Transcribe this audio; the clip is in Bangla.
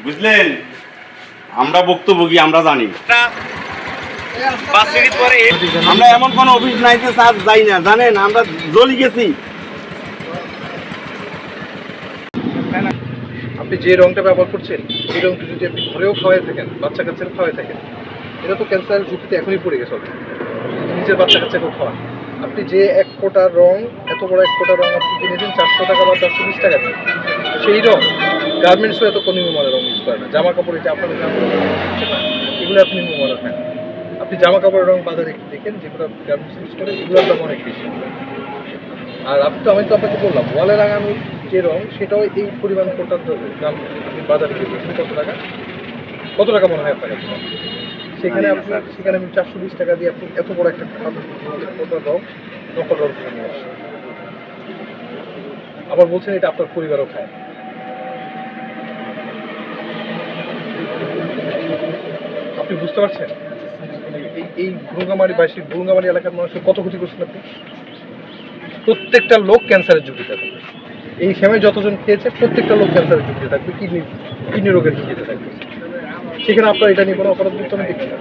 বুঝলেন? আমরা ভুক্তভোগী, আমরা জানি। আমরা এমন কোনো অফিস নাই যে স্যার যাই না, জানেন আমরা জ্বলি গেছি। আপনি যে রংটা ব্যবহার করছেন এই রংটা যদি আপনি ঘরেও খাওয়াই থাকেন, বাচ্চা কাচ্চার খাওয়াই থাকেন, এটা তো ক্যান্সারের ঝুঁকিতে এখনই পড়ে গেছে অলরেডি। নিজের বাচ্চা কাচ্চাকেও খাওয়ান। আপনি যে এক ফোঁটা রং, এত বড় এক ফোঁটা রং আপনি কিনেছেন 400 টাকা বা 420 টাকা দিয়ে, সেই রং গার্মেন্টসও এত নিম্নমানের রং ইউজ করে না। জামা কাপড়ে যে আপনাদের জামা কাপড় না, এগুলো আপনি নিম্নমানের খান। আপনি জামা কাপড়ের রং বাজারে দেখেন যেগুলো গার্মেন্টস ইউজ করে, এগুলোর দাম অনেক বেশি। আর আমি তো আপনাকে বললাম ওয়ালে লাগানোর যে রং সেটাও এই পরিমাণ ফোটার দাম আপনি বাজারে গিয়ে বলছেন কত টাকা মনে হয় আপনার কাছে? সেখানে আমি 420 টাকা দিয়ে আপনি এত বড় একটা ফোটার রং নকল রং কিনে নিয়ে আসছেন। আবার বলছেন এটা আপনার পরিবারও খায়। আপনি বুঝতে পারছেন এই ভুরুঙ্গামারি এলাকার মানুষের কত ক্ষতি করছেন আপনি? প্রত্যেকটা লোক ক্যান্সারের ঝুঁকিতে থাকবে। এই সময় যতজন খেয়েছে প্রত্যেকটা লোক ক্যান্সারের ঝুঁকিতে থাকবে, কিডনি রোগের ঝুঁকিতে থাকবে। সেখানে আপনার এটা নিয়ে কোনো অপরাধ আমি দেখছি না।